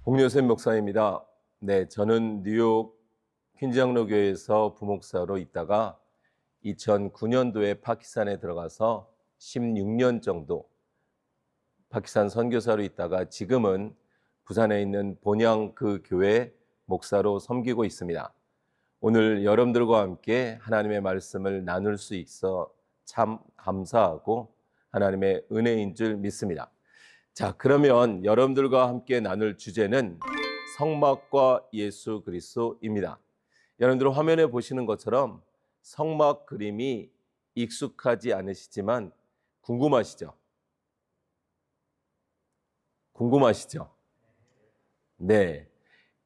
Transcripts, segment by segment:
홍요셉 목사입니다. 네, 저는 뉴욕 퀸즈장로 교회에서 부목사로 있다가 2009년도에 파키스탄에 들어가서 16년 정도 파키스탄 선교사로 있다가 지금은 부산에 있는 본향 그 교회 목사로 섬기고 있습니다. 오늘 여러분들과 함께 하나님의 말씀을 나눌 수 있어 참 감사하고 하나님의 은혜인 줄 믿습니다. 자, 그러면 여러분들과 함께 나눌 주제는 성막과 예수 그리스도입니다. 여러분들 화면에 보시는 것처럼 성막 그림이 익숙하지 않으시지만 궁금하시죠? 궁금하시죠? 네.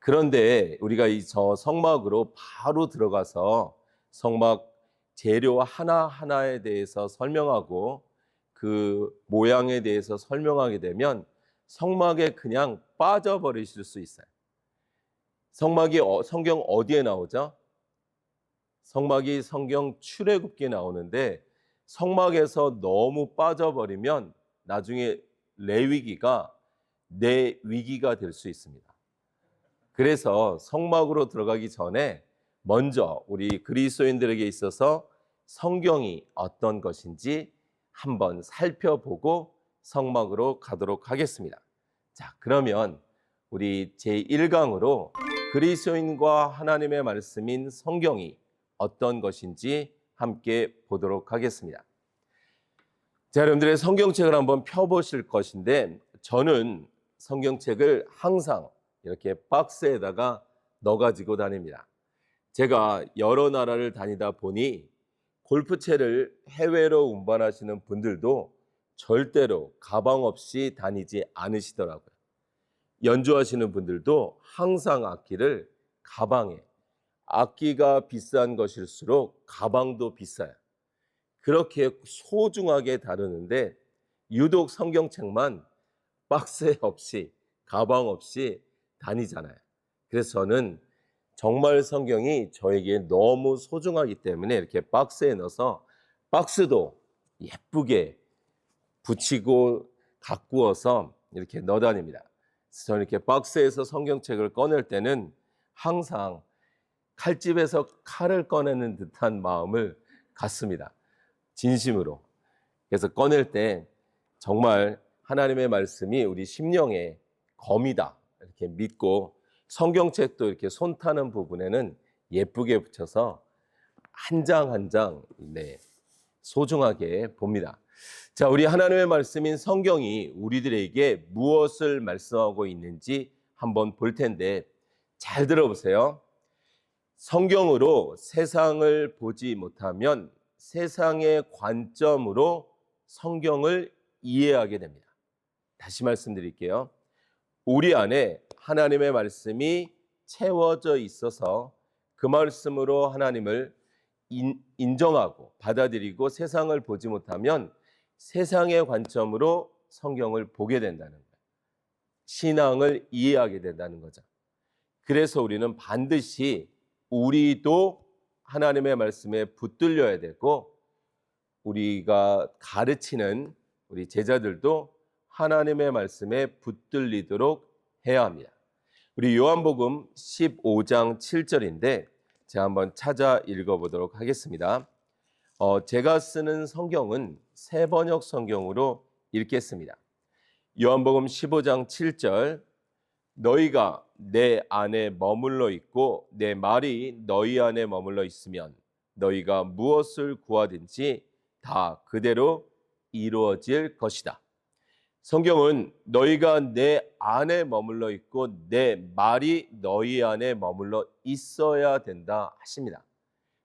그런데 우리가 저 성막으로 바로 들어가서 성막 재료 하나하나에 대해서 설명하고 그 모양에 대해서 설명하게 되면 성막에 그냥 빠져버리실 수 있어요. 성막이 성경 어디에 나오죠? 성막이 성경 출애굽기에 나오는데 성막에서 너무 빠져버리면 나중에 레위기가 내 위기가 될 수 있습니다. 그래서 성막으로 들어가기 전에 먼저 우리 그리스도인들에게 있어서 성경이 어떤 것인지 한번 살펴보고 성막으로 가도록 하겠습니다. 자, 그러면 우리 제1강으로 그리스도인과 하나님의 말씀인 성경이 어떤 것인지 함께 보도록 하겠습니다. 자, 여러분들의 성경책을 한번 펴보실 것인데 저는 성경책을 항상 이렇게 박스에다가 넣어가지고 다닙니다. 제가 여러 나라를 다니다 보니 골프채를 해외로 운반하시는 분들도 절대로 가방 없이 다니지 않으시더라고요. 연주하시는 분들도 항상 악기를 가방에, 악기가 비싼 것일수록 가방도 비싸요. 그렇게 소중하게 다루는데 유독 성경책만 박스에 없이, 가방 없이 다니잖아요. 그래서 저는 정말 성경이 저에게 너무 소중하기 때문에 이렇게 박스에 넣어서 박스도 예쁘게 붙이고 가꾸어서 이렇게 넣어 다닙니다. 저는 이렇게 박스에서 성경책을 꺼낼 때는 항상 칼집에서 칼을 꺼내는 듯한 마음을 갖습니다. 진심으로. 그래서 꺼낼 때 정말 하나님의 말씀이 우리 심령의 검이다 이렇게 믿고 성경책도 이렇게 손 타는 부분에는 예쁘게 붙여서 한 장 한 장 소중하게 봅니다. 자, 우리 하나님의 말씀인 성경이 우리들에게 무엇을 말씀하고 있는지 한번 볼 텐데 잘 들어보세요. 성경으로 세상을 보지 못하면 세상의 관점으로 성경을 이해하게 됩니다. 다시 말씀드릴게요. 우리 안에 하나님의 말씀이 채워져 있어서 그 말씀으로 하나님을 인정하고 받아들이고 세상을 보지 못하면 세상의 관점으로 성경을 보게 된다는 거예요. 신앙을 이해하게 된다는 거죠. 그래서 우리는 반드시 우리도 하나님의 말씀에 붙들려야 되고 우리가 가르치는 우리 제자들도 하나님의 말씀에 붙들리도록 해야 합니다. 우리 요한복음 15장 7절인데 제가 한번 찾아 읽어보도록 하겠습니다. 제가 쓰는 성경은 새번역 성경으로 읽겠습니다. 요한복음 15장 7절 너희가 내 안에 머물러 있고 내 말이 너희 안에 머물러 있으면 너희가 무엇을 구하든지 다 그대로 이루어질 것이다. 성경은 너희가 내 안에 머물러 있고 내 말이 너희 안에 머물러 있어야 된다 하십니다.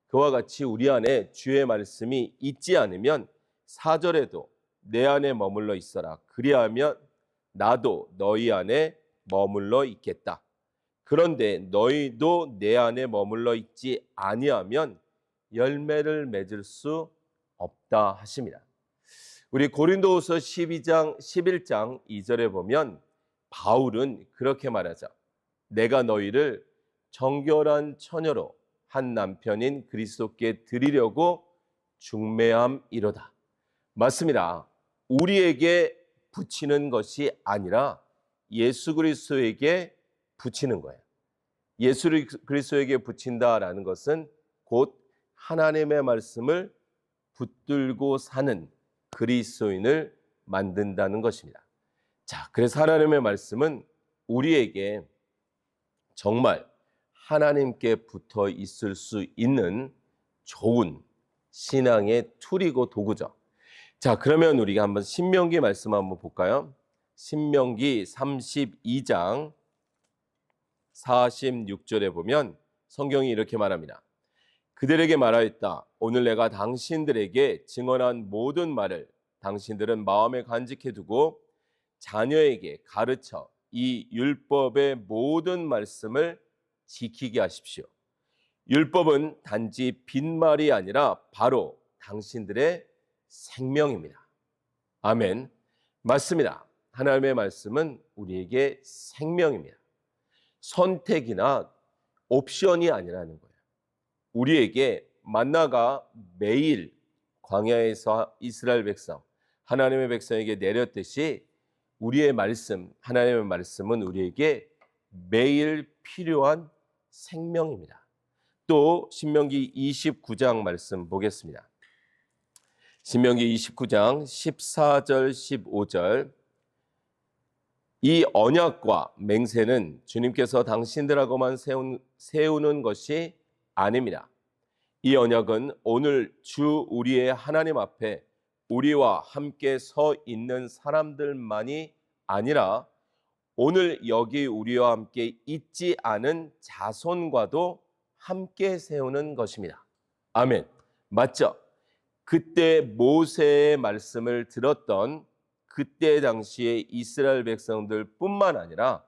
그와 같이 우리 안에 주의 말씀이 있지 않으면 4절에도 내 안에 머물러 있어라. 그리하면 나도 너희 안에 머물러 있겠다. 그런데 너희도 내 안에 머물러 있지 아니하면 열매를 맺을 수 없다 하십니다. 우리 고린도후서 11장 2절에 보면 바울은 그렇게 말하죠. 내가 너희를 정결한 처녀로 한 남편인 그리스도께 드리려고 중매함이로다. 맞습니다. 우리에게 붙이는 것이 아니라 예수 그리스도에게 붙이는 거예요. 예수 그리스도에게 붙인다라는 것은 곧 하나님의 말씀을 붙들고 사는 그리스도인을 만든다는 것입니다. 자, 그래서 하나님의 말씀은 우리에게 정말 하나님께 붙어 있을 수 있는 좋은 신앙의 툴이고 도구죠. 자, 그러면 우리가 한번 신명기 말씀 한번 볼까요? 신명기 32장 46절에 보면 성경이 이렇게 말합니다. 그들에게 말하였다. 오늘 내가 당신들에게 증언한 모든 말을 당신들은 마음에 간직해 두고 자녀에게 가르쳐 이 율법의 모든 말씀을 지키게 하십시오. 율법은 단지 빈말이 아니라 바로 당신들의 생명입니다. 아멘. 맞습니다. 하나님의 말씀은 우리에게 생명입니다. 선택이나 옵션이 아니라는 거예요. 우리에게 만나가 매일 광야에서 이스라엘 백성, 하나님의 백성에게 내렸듯이 우리의 말씀, 하나님의 말씀은 우리에게 매일 필요한 생명입니다. 또 신명기 29장 말씀 보겠습니다. 신명기 29장 14절 15절 이 언약과 맹세는 주님께서 당신들하고만 세우는 것이 아닙니다. 이 언약은 오늘 주 우리의 하나님 앞에 우리와 함께 서 있는 사람들만이 아니라 오늘 여기 우리와 함께 있지 않은 자손과도 함께 세우는 것입니다. 아멘. 맞죠? 그때 모세의 말씀을 들었던 그때 당시의 이스라엘 백성들뿐만 아니라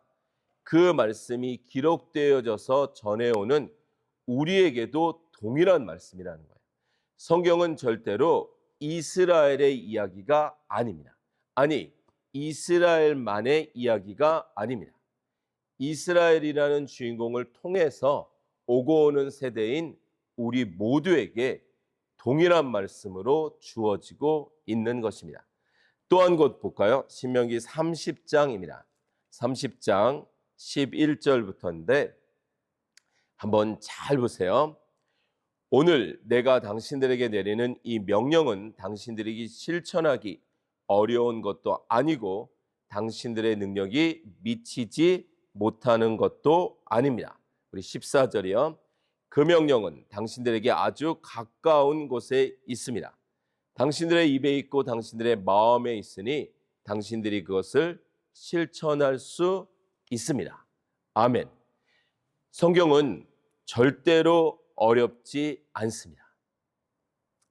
그 말씀이 기록되어져서 전해오는 우리에게도 동일한 말씀이라는 거예요. 성경은 절대로 이스라엘의 이야기가 아닙니다. 아니, 이스라엘만의 이야기가 아닙니다. 이스라엘이라는 주인공을 통해서 오고 오는 세대인 우리 모두에게 동일한 말씀으로 주어지고 있는 것입니다. 또 한 곳 볼까요? 신명기 30장입니다. 30장 11절부터인데 한번 잘 보세요. 오늘 내가 당신들에게 내리는 이 명령은 당신들이 실천하기 어려운 것도 아니고 당신들의 능력이 미치지 못하는 것도 아닙니다. 우리 14절이요. 그 명령은 당신들에게 아주 가까운 곳에 있습니다. 당신들의 입에 있고 당신들의 마음에 있으니 당신들이 그것을 실천할 수 있습니다. 아멘. 성경은 절대로 어렵지 않습니다.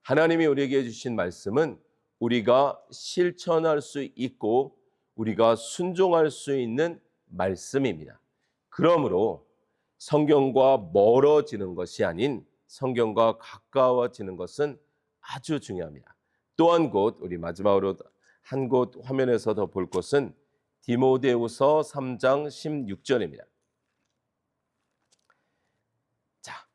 하나님이 우리에게 주신 말씀은 우리가 실천할 수 있고 우리가 순종할 수 있는 말씀입니다. 그러므로 성경과 멀어지는 것이 아닌 성경과 가까워지는 것은 아주 중요합니다. 또 한 곳, 우리 마지막으로 한 곳 화면에서 더 볼 것은 디모데후서 3장 16절입니다. 자,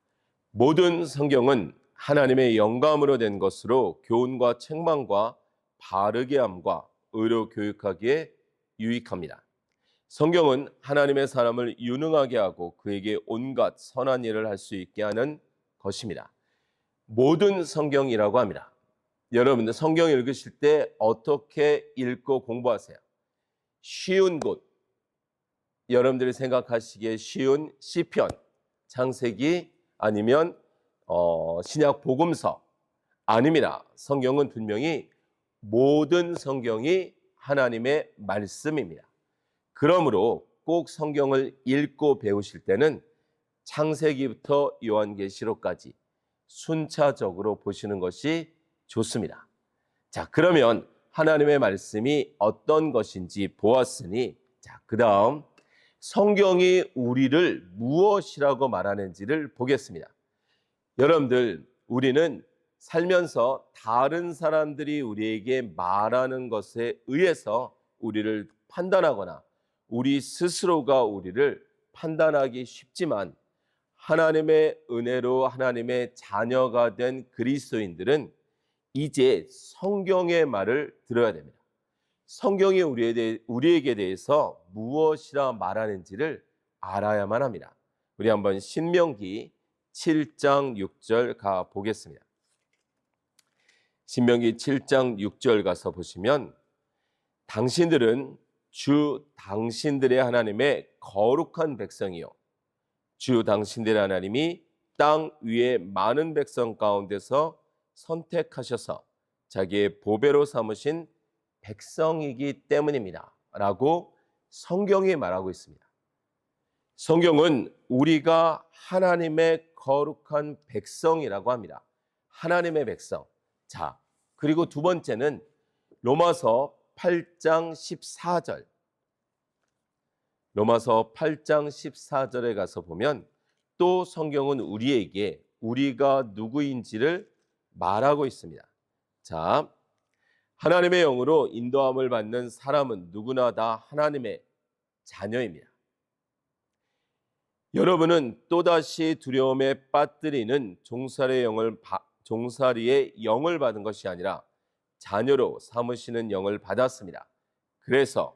모든 성경은 하나님의 영감으로 된 것으로 교훈과 책망과 바르게 함과 의로 교육하기에 유익합니다. 성경은 하나님의 사람을 유능하게 하고 그에게 온갖 선한 일을 할 수 있게 하는 것입니다. 모든 성경이라고 합니다. 여러분들 성경 읽으실 때 어떻게 읽고 공부하세요? 쉬운 곳, 여러분들이 생각하시기에 쉬운 시편, 창세기 아니면 신약 복음서 아닙니다. 성경은 분명히 모든 성경이 하나님의 말씀입니다. 그러므로 꼭 성경을 읽고 배우실 때는 창세기부터 요한계시록까지 순차적으로 보시는 것이 좋습니다. 자, 그러면 하나님의 말씀이 어떤 것인지 보았으니 자, 그다음 성경이 우리를 무엇이라고 말하는지를 보겠습니다. 여러분들, 우리는 살면서 다른 사람들이 우리에게 말하는 것에 의해서 우리를 판단하거나 우리 스스로가 우리를 판단하기 쉽지만 하나님의 은혜로 하나님의 자녀가 된 그리스도인들은 이제 성경의 말을 들어야 됩니다. 성경이 우리에게 대해서 무엇이라 말하는지를 알아야만 합니다. 우리 한번 신명기 7장 6절 가 보겠습니다. 신명기 7장 6절 가서 보시면 당신들은 주 당신들의 하나님의 거룩한 백성이요 주 당신들의 하나님이 땅 위에 많은 백성 가운데서 선택하셔서 자기의 보배로 삼으신 백성이기 때문입니다 라고 성경이 말하고 있습니다. 성경은 우리가 하나님의 거룩한 백성이라고 합니다. 하나님의 백성. 자, 그리고 두 번째는 로마서 8장 14절. 로마서 8장 14절에 가서 보면 또 성경은 우리에게 우리가 누구인지를 말하고 있습니다. 자, 하나님의 영으로 인도함을 받는 사람은 누구나 다 하나님의 자녀입니다. 여러분은 또다시 두려움에 빠뜨리는 종살이의 영을 받은 것이 아니라 자녀로 삼으시는 영을 받았습니다. 그래서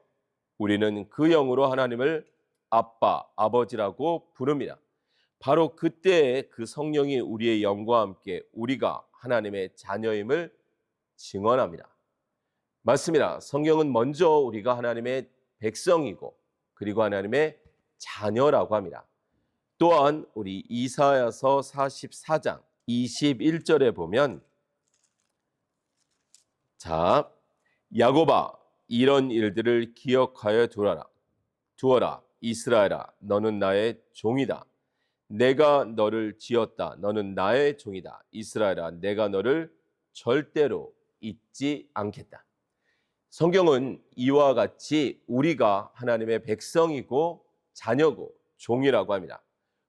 우리는 그 영으로 하나님을 아빠, 아버지라고 부릅니다. 바로 그때에 그 성령이 우리의 영과 함께 우리가 하나님의 자녀임을 증언합니다. 맞습니다. 성경은 먼저 우리가 하나님의 백성이고 그리고 하나님의 자녀라고 합니다. 또한 우리 이사야서 44장 21절에 보면 자, 야곱아 이런 일들을 기억하여 두어라. 이스라엘아 너는 나의 종이다. 내가 너를 지었다. 너는 나의 종이다. 이스라엘아 내가 너를 절대로 잊지 않겠다. 성경은 이와 같이 우리가 하나님의 백성이고 자녀고 종이라고 합니다.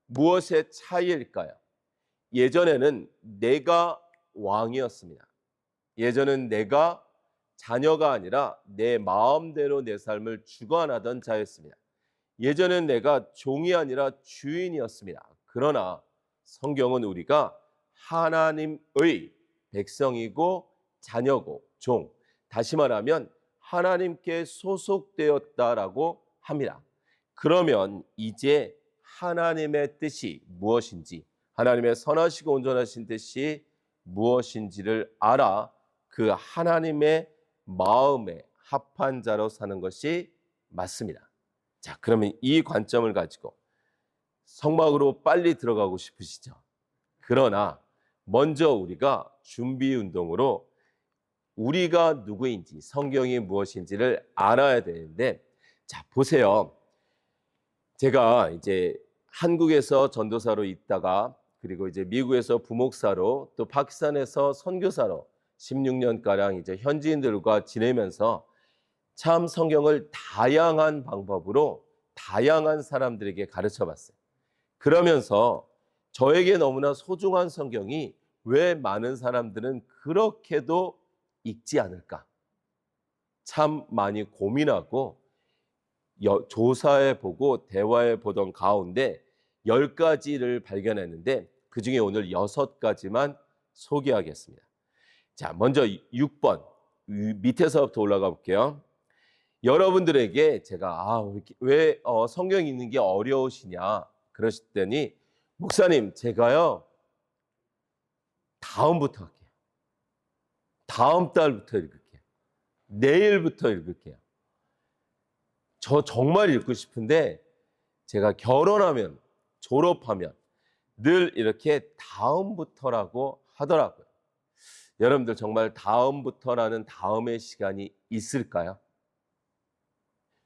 무엇의 차이일까요? 예전에는 내가 왕이었습니다. 예전은 내가 자녀가 아니라 내 마음대로 내 삶을 주관하던 자였습니다. 예전엔 내가 종이 아니라 주인이었습니다. 그러나 성경은 우리가 하나님의 백성이고 자녀고 종, 다시 말하면 하나님께 소속되었다라고 합니다. 그러면 이제 하나님의 뜻이 무엇인지, 하나님의 선하시고 온전하신 뜻이 무엇인지를 알아 그 하나님의 마음에 합한 자로 사는 것이 맞습니다. 자, 그러면 이 관점을 가지고 성막으로 빨리 들어가고 싶으시죠? 그러나 먼저 우리가 준비 운동으로 우리가 누구인지, 성경이 무엇인지를 알아야 되는데, 자, 보세요. 제가 이제 한국에서 전도사로 있다가 그리고 이제 미국에서 부목사로 또 파키스탄에서 선교사로 16년가량 이제 현지인들과 지내면서 참 성경을 다양한 방법으로 다양한 사람들에게 가르쳐 봤어요. 그러면서 저에게 너무나 소중한 성경이 왜 많은 사람들은 그렇게도 읽지 않을까? 참 많이 고민하고 조사해 보고 대화해 보던 가운데 10가지를 발견했는데 그중에 오늘 6가지만 소개하겠습니다. 자, 먼저 6번 밑에서부터 올라가 볼게요. 여러분들에게 제가 왜 성경 읽는 게 어려우시냐 그러시더니 목사님 제가요 다음부터 할게요. 다음 달부터 읽을게요. 내일부터 읽을게요. 저 정말 읽고 싶은데 제가 결혼하면 졸업하면 늘 이렇게 다음부터라고 하더라고요. 여러분들 정말 다음부터라는 다음의 시간이 있을까요?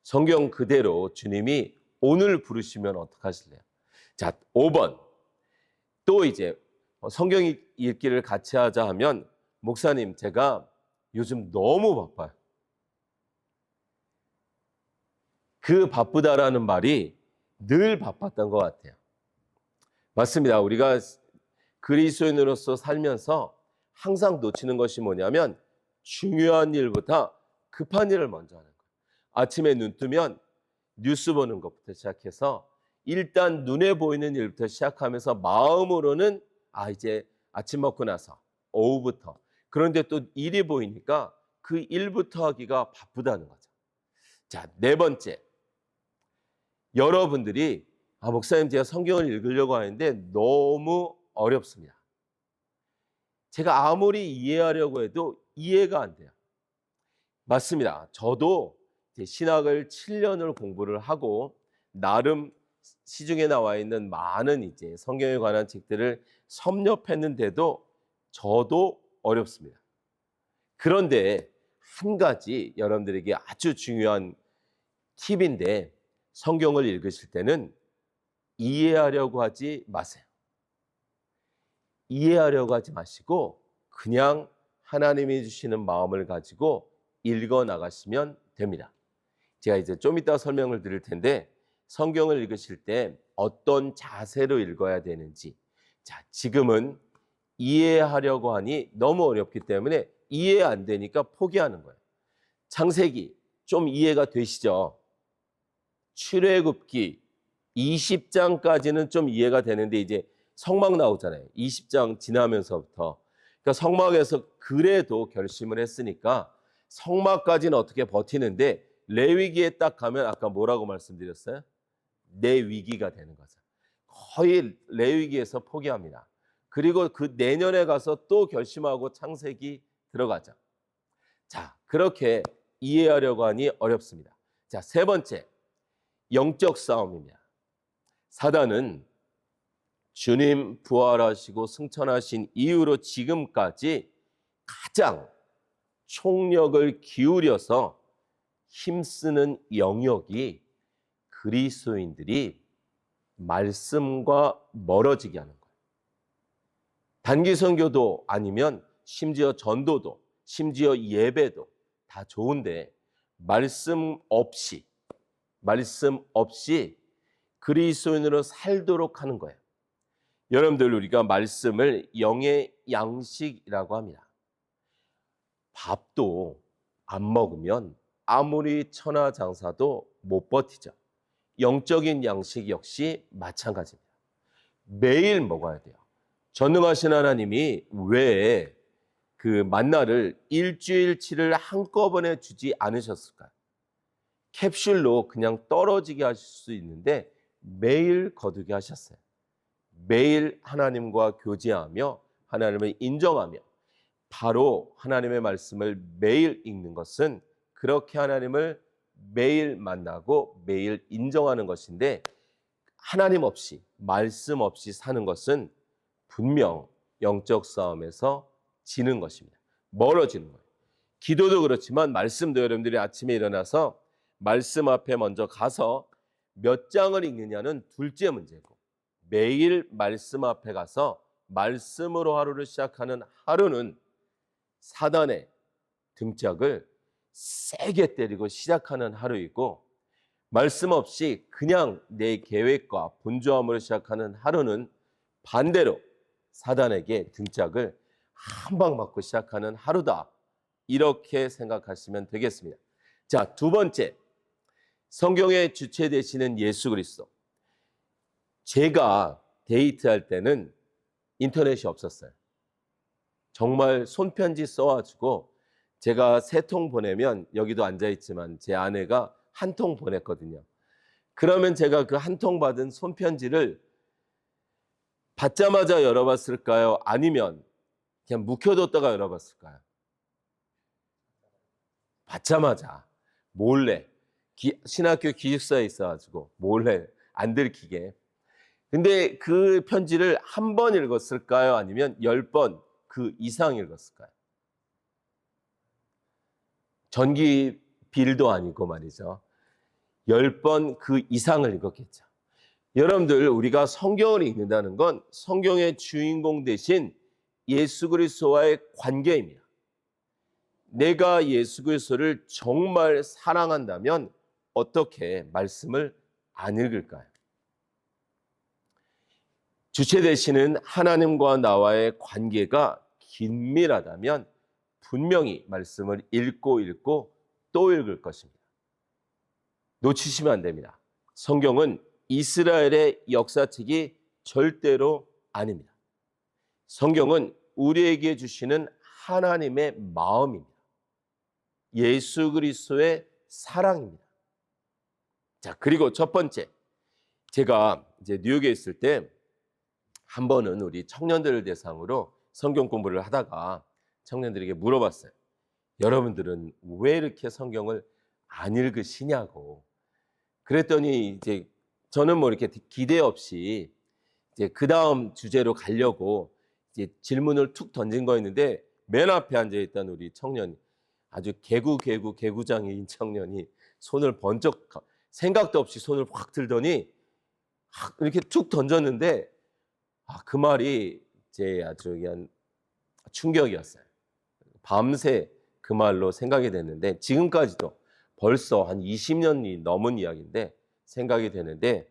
성경 그대로 주님이 오늘 부르시면 어떡하실래요? 자, 5번. 또 이제 성경 읽기를 같이 하자 하면 목사님 제가 요즘 너무 바빠요. 그 바쁘다라는 말이 늘 바빴던 것 같아요. 맞습니다. 우리가 그리스도인으로서 살면서 항상 놓치는 것이 뭐냐면 중요한 일보다 급한 일을 먼저 하는 거예요. 아침에 눈 뜨면 뉴스 보는 것부터 시작해서 일단 눈에 보이는 일부터 시작하면서 마음으로는 이제 아침 먹고 나서 오후부터 그런데 또 일이 보이니까 그 일부터 하기가 바쁘다는 거죠. 자, 4번째. 여러분들이 목사님 제가 성경을 읽으려고 하는데 너무 어렵습니다. 제가 아무리 이해하려고 해도 이해가 안 돼요. 맞습니다. 저도 이제 신학을 7년을 공부를 하고 나름 시중에 나와 있는 많은 이제 성경에 관한 책들을 섭렵했는데도 저도 어렵습니다. 그런데 한 가지 여러분들에게 아주 중요한 팁인데, 성경을 읽으실 때는 이해하려고 하지 마세요. 이해하려고 하지 마시고 그냥 하나님이 주시는 마음을 가지고 읽어 나가시면 됩니다. 제가 이제 좀 이따 설명을 드릴 텐데, 성경을 읽으실 때 어떤 자세로 읽어야 되는지, 자, 지금은 이해하려고 하니 너무 어렵기 때문에 이해 안 되니까 포기하는 거예요. 창세기 좀 이해가 되시죠? 출애굽기 20장까지는 좀 이해가 되는데 이제 성막 나오잖아요. 20장 지나면서부터. 그러니까 성막에서 그래도 결심을 했으니까 성막까지는 어떻게 버티는데, 레위기에 딱 가면 아까 뭐라고 말씀드렸어요? 내 위기가 되는 거죠. 거의 레위기에서 포기합니다. 그리고 그 내년에 가서 또 결심하고 창세기 들어가죠. 자, 그렇게 이해하려고 하니 어렵습니다. 자, 세 번째, 영적 싸움입니다. 사단은 주님 부활하시고 승천하신 이후로 지금까지 가장 총력을 기울여서 힘쓰는 영역이 그리스도인들이 말씀과 멀어지게 하는 거예요. 단기 선교도 아니면 심지어 전도도, 심지어 예배도 다 좋은데 말씀 없이 그리스도인으로 살도록 하는 거예요. 여러분들, 우리가 말씀을 영의 양식이라고 합니다. 밥도 안 먹으면 아무리 천하장사도 못 버티죠. 영적인 양식 역시 마찬가지입니다. 매일 먹어야 돼요. 전능하신 하나님이 왜 그 만나를 일주일치를 한꺼번에 주지 않으셨을까요? 캡슐로 그냥 떨어지게 하실 수 있는데 매일 거두게 하셨어요. 매일 하나님과 교제하며 하나님을 인정하며, 바로 하나님의 말씀을 매일 읽는 것은 그렇게 하나님을 매일 만나고 매일 인정하는 것인데, 하나님 없이 말씀 없이 사는 것은 분명 영적 싸움에서 지는 것입니다. 멀어지는 거예요. 기도도 그렇지만 말씀도, 여러분들이 아침에 일어나서 말씀 앞에 먼저 가서 몇 장을 읽느냐는 둘째 문제고, 매일 말씀 앞에 가서 말씀으로 하루를 시작하는 하루는 사단의 등짝을 세게 때리고 시작하는 하루이고, 말씀 없이 그냥 내 계획과 분주함으로 시작하는 하루는 반대로 사단에게 등짝을 한 방 맞고 시작하는 하루다. 이렇게 생각하시면 되겠습니다. 자, 두 번째, 성경의 주체 되시는 예수 그리스도. 제가 데이트할 때는 인터넷이 없었어요. 정말 손편지 써가지고 제가 3통 보내면, 여기도 앉아있지만 제 아내가 1통 보냈거든요. 그러면 제가 그 1통 받은 손편지를 받자마자 열어봤을까요? 아니면 그냥 묵혀뒀다가 열어봤을까요? 받자마자 몰래, 신학교 기숙사에 있어가지고 몰래 안 들키게. 근데 그 편지를 한 번 읽었을까요? 아니면 10번 그 이상 읽었을까요? 전기 빌도 아니고 말이죠. 10번 그 이상을 읽었겠죠. 여러분들, 우리가 성경을 읽는다는 건 성경의 주인공 대신 예수 그리스도와의 관계입니다. 내가 예수 그리스도를 정말 사랑한다면 어떻게 말씀을 안 읽을까요? 주체 되시는 하나님과 나와의 관계가 긴밀하다면 분명히 말씀을 읽고 또 읽을 것입니다. 놓치시면 안 됩니다. 성경은 이스라엘의 역사책이 절대로 아닙니다. 성경은 우리에게 주시는 하나님의 마음입니다. 예수 그리스도의 사랑입니다. 자, 그리고 첫 번째, 제가 이제 뉴욕에 있을 때 한 번은 우리 청년들을 대상으로 성경 공부를 하다가 청년들에게 물어봤어요. 여러분들은 왜 이렇게 성경을 안 읽으시냐고. 그랬더니 이제 저는 뭐 이렇게 기대 없이 이제 그 다음 주제로 가려고 이제 질문을 툭 던진 거였는데 맨 앞에 앉아 있던 우리 청년, 아주 개구장인 청년이 손을 번쩍, 생각도 없이 손을 확 들더니 이렇게 툭 던졌는데 그 말이 제 아주 그냥 충격이었어요. 밤새 그 말로 생각이 됐는데 지금까지도 벌써 한 20년이 넘은 이야기인데 생각이 되는데,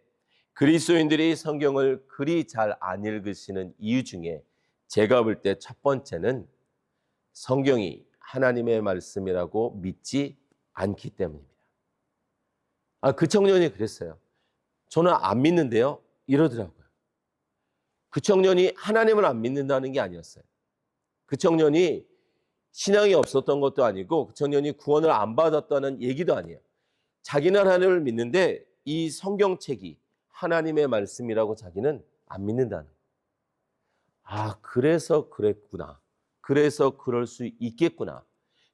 그리스도인들이 성경을 그리 잘 안 읽으시는 이유 중에 제가 볼 때 첫 번째는 성경이 하나님의 말씀이라고 믿지 않기 때문입니다. 그 청년이 그랬어요. 저는 안 믿는데요, 이러더라고요. 그 청년이 하나님을 안 믿는다는 게 아니었어요. 그 청년이 신앙이 없었던 것도 아니고 그 청년이 구원을 안 받았다는 얘기도 아니에요. 자기는 하나님을 믿는데 이 성경책이 하나님의 말씀이라고 자기는 안 믿는다는 거예요. 그래서 그랬구나. 그래서 그럴 수 있겠구나.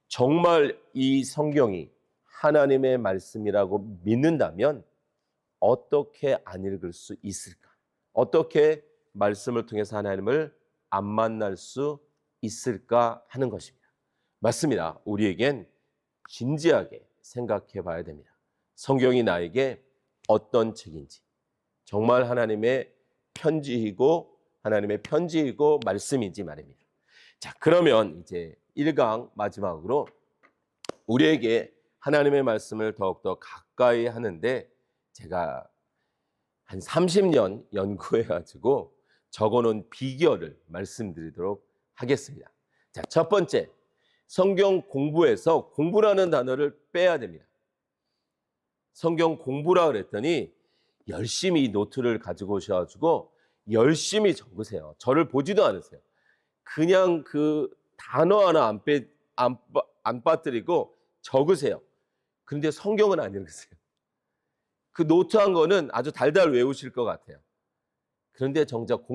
정말 이 성경이 하나님의 말씀이라고 믿는다면 어떻게 안 읽을 수 있을까? 어떻게 말씀을 통해서 하나님을 안 만날 수 있을까 하는 것입니다. 맞습니다. 우리에겐 진지하게 생각해 봐야 됩니다. 성경이 나에게 어떤 책인지, 정말 하나님의 편지이고 말씀인지 말입니다. 자, 그러면 이제 1강 마지막으로 우리에게 하나님의 말씀을 더욱더 가까이 하는데 제가 한 30년 연구해 가지고 적어놓은 비결을 말씀드리도록 하겠습니다. 자, 첫 번째, 성경 공부에서 공부라는 단어를 빼야 됩니다. 성경 공부라 그랬더니 열심히 노트를 가지고 오셔가지고 열심히 적으세요. 저를 보지도 않으세요. 그냥 그 단어 하나 안 빠뜨리고 적으세요. 그런데 성경은 안 읽으세요. 그 노트 한 거는 아주 달달 외우실 것 같아요. 그런데 정작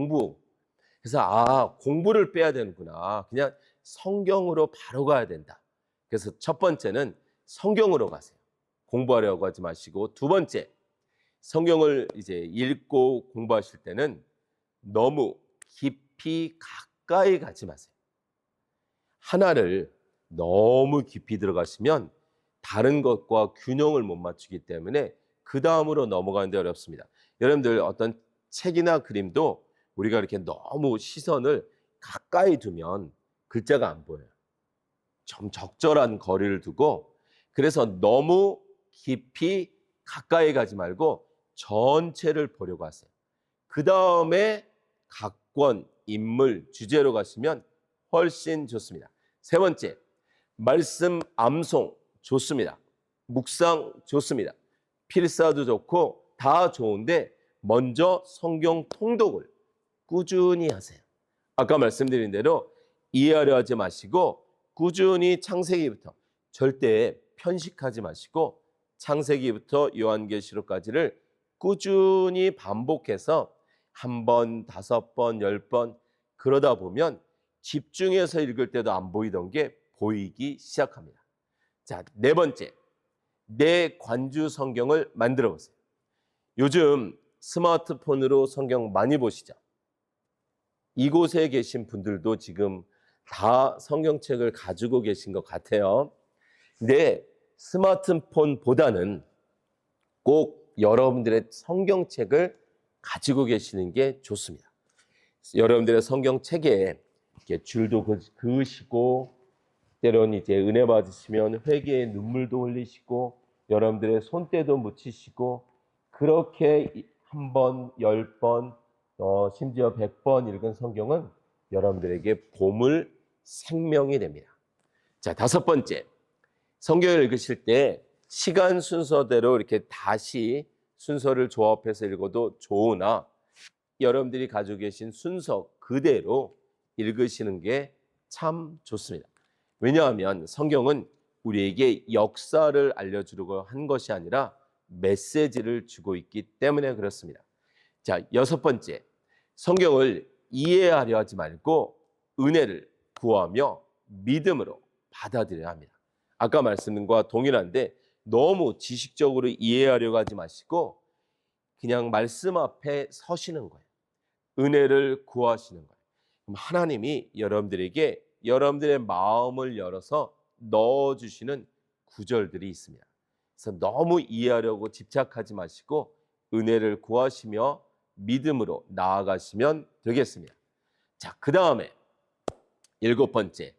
그래서 공부를 빼야 되는구나. 그냥 성경으로 바로 가야 된다. 그래서 첫 번째는 성경으로 가세요. 공부하려고 하지 마시고, 두 번째, 성경을 이제 읽고 공부하실 때는 너무 깊이 가까이 가지 마세요. 하나를 너무 깊이 들어가시면 다른 것과 균형을 못 맞추기 때문에 그 다음으로 넘어가는데 어렵습니다. 여러분들 어떤 책이나 그림도 우리가 이렇게 너무 시선을 가까이 두면 글자가 안 보여요. 좀 적절한 거리를 두고, 그래서 너무 깊이 가까이 가지 말고 전체를 보려고 하세요. 그 다음에 각 권, 인물, 주제로 가시면 훨씬 좋습니다. 세 번째, 말씀 암송 좋습니다. 묵상 좋습니다. 필사도 좋고 다 좋은데 먼저 성경 통독을 꾸준히 하세요. 아까 말씀드린 대로 이해하려 하지 마시고 꾸준히 창세기부터, 절대 편식하지 마시고 창세기부터 요한계시록까지를 꾸준히 반복해서 1번, 5번, 10번 그러다 보면 집중해서 읽을 때도 안 보이던 게 보이기 시작합니다. 자, 네 번째, 내 관주 성경을 만들어 보세요. 요즘 스마트폰으로 성경 많이 보시죠? 이곳에 계신 분들도 지금 다 성경책을 가지고 계신 것 같아요. 근데 스마트폰보다는 꼭 여러분들의 성경책을 가지고 계시는 게 좋습니다. 여러분들의 성경책에 이렇게 줄도 그으시고, 때론 이제 은혜 받으시면 회개의 눈물도 흘리시고, 여러분들의 손때도 묻히시고, 그렇게 1번, 10번, 심지어 100번 읽은 성경은 여러분들에게 보물, 생명이 됩니다. 자, 다섯 번째, 성경을 읽으실 때 시간 순서대로 이렇게 다시 순서를 조합해서 읽어도 좋으나 여러분들이 가지고 계신 순서 그대로 읽으시는 게 참 좋습니다. 왜냐하면 성경은 우리에게 역사를 알려주려고 한 것이 아니라 메시지를 주고 있기 때문에 그렇습니다. 자, 여섯 번째, 성경을 이해하려 하지 말고 은혜를 구하며 믿음으로 받아들여야 합니다. 아까 말씀과 동일한데 너무 지식적으로 이해하려고 하지 마시고 그냥 말씀 앞에 서시는 거예요. 은혜를 구하시는 거예요. 그럼 하나님이 여러분들에게 여러분들의 마음을 열어서 넣어주시는 구절들이 있습니다. 그래서 너무 이해하려고 집착하지 마시고 은혜를 구하시며 믿음으로 나아가시면 되겠습니다. 자, 그 다음에 일곱 번째,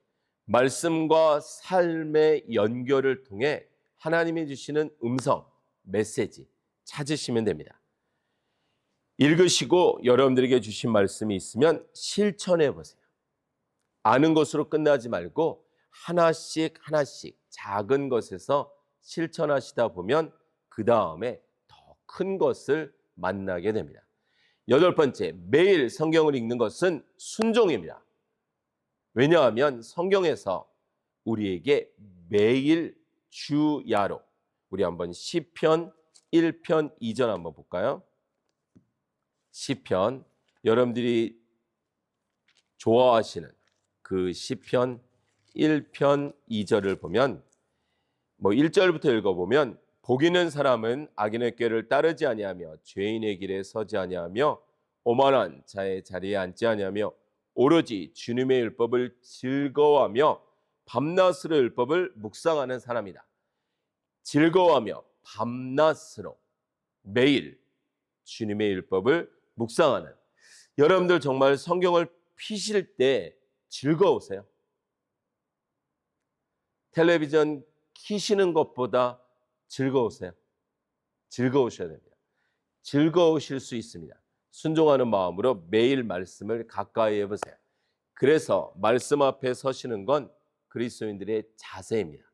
말씀과 삶의 연결을 통해 하나님이 주시는 음성, 메시지 찾으시면 됩니다. 읽으시고 여러분들에게 주신 말씀이 있으면 실천해 보세요. 아는 것으로 끝나지 말고 하나씩 하나씩 작은 것에서 실천하시다 보면 그 다음에 더 큰 것을 만나게 됩니다. 여덟 번째, 매일 성경을 읽는 것은 순종입니다. 왜냐하면 성경에서 우리에게 매일 주야로, 우리 한번 시편 1편 2절 한번 볼까요? 시편, 여러분들이 좋아하시는 그 시편 1편 2절을 보면 1절부터 읽어보면 복 있는 사람은 악인의 꾀를 따르지 아니하며 죄인의 길에 서지 아니하며 오만한 자의 자리에 앉지 아니하며 오로지 주님의 율법을 즐거워하며 밤낮으로 율법을 묵상하는 사람이다. 즐거워하며 밤낮으로 매일 주님의 율법을 묵상하는, 여러분들 정말 성경을 피실 때 즐거우세요? 텔레비전 키시는 것보다 즐거우세요? 즐거우셔야 됩니다. 즐거우실 수 있습니다. 순종하는 마음으로 매일 말씀을 가까이 해보세요. 그래서 말씀 앞에 서시는 건 그리스도인들의 자세입니다.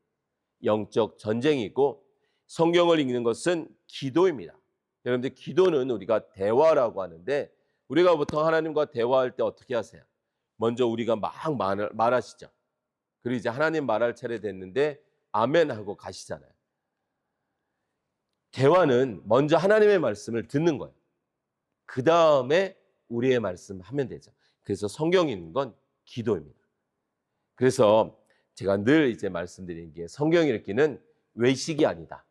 영적 전쟁이고 성경을 읽는 것은 기도입니다. 여러분들, 기도는 우리가 대화라고 하는데 우리가 보통 하나님과 대화할 때 어떻게 하세요? 먼저 우리가 막 말하시죠. 그리고 이제 하나님 말할 차례 됐는데 아멘 하고 가시잖아요. 대화는 먼저 하나님의 말씀을 듣는 거예요. 그 다음에 우리의 말씀 하면 되죠. 그래서 성경 읽는 건 기도입니다. 그래서 제가 늘 이제 말씀드리는 게 성경 읽기는 외식이 아니다.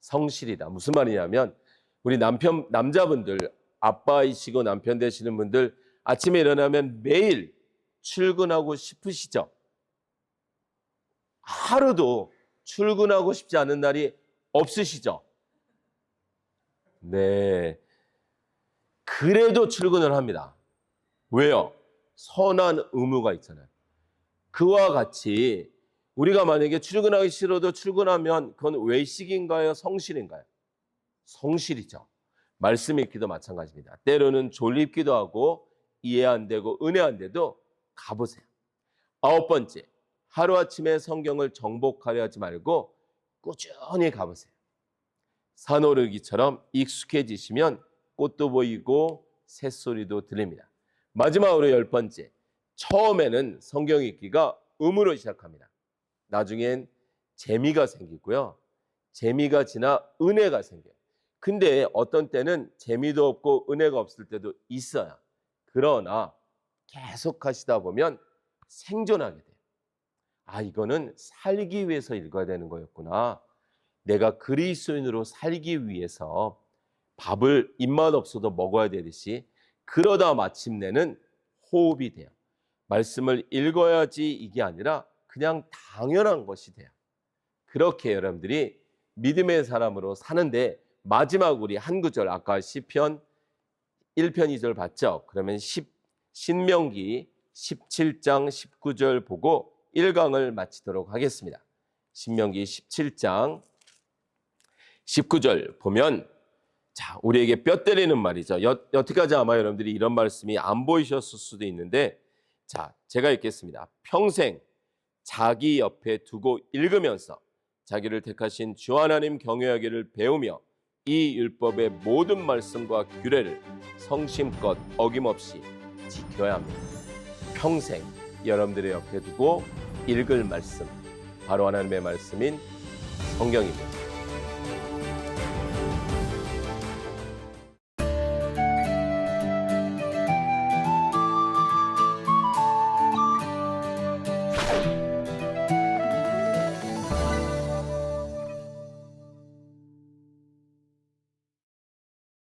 성실이다. 무슨 말이냐면 우리 남자분들, 아빠이시고 남편 되시는 분들 아침에 일어나면 매일 출근하고 싶으시죠? 하루도 출근하고 싶지 않은 날이 없으시죠? 네. 그래도 출근을 합니다. 왜요? 선한 의무가 있잖아요. 그와 같이 우리가 만약에 출근하기 싫어도 출근하면 그건 외식인가요? 성실인가요? 성실이죠. 말씀 읽기도 마찬가지입니다. 때로는 졸립기도 하고 이해 안 되고 은혜 안 돼도 가보세요. 아홉 번째, 하루아침에 성경을 정복하려 하지 말고 꾸준히 가보세요. 산오르기처럼 익숙해지시면 꽃도 보이고 새소리도 들립니다. 마지막으로 열 번째, 처음에는 성경 읽기가 의무로 시작합니다. 나중엔 재미가 생기고요. 재미가 지나 은혜가 생겨요. 근데 어떤 때는 재미도 없고 은혜가 없을 때도 있어요. 그러나 계속 하시다 보면 생존하게 돼요. 아, 이거는 살기 위해서 읽어야 되는 거였구나. 내가 그리스도인으로 살기 위해서 밥을 입맛 없어도 먹어야 되듯이 그러다 마침내는 호흡이 돼요. 말씀을 읽어야지 이게 아니라 그냥 당연한 것이 돼요. 그렇게 여러분들이 믿음의 사람으로 사는데 마지막 우리 한 구절, 아까 시편 1편 2절 봤죠? 그러면 신명기 17장 19절 보고 1강을 마치도록 하겠습니다. 신명기 17장 19절 보면 자, 우리에게 뼈 때리는 말이죠. 여태까지 아마 여러분들이 이런 말씀이 안 보이셨을 수도 있는데 자, 제가 읽겠습니다. 평생 자기 옆에 두고 읽으면서 자기를 택하신 주 하나님 경외하기를 배우며 이 율법의 모든 말씀과 규례를 성심껏 어김없이 지켜야 합니다. 평생 여러분들의 옆에 두고 읽을 말씀, 바로 하나님의 말씀인 성경입니다.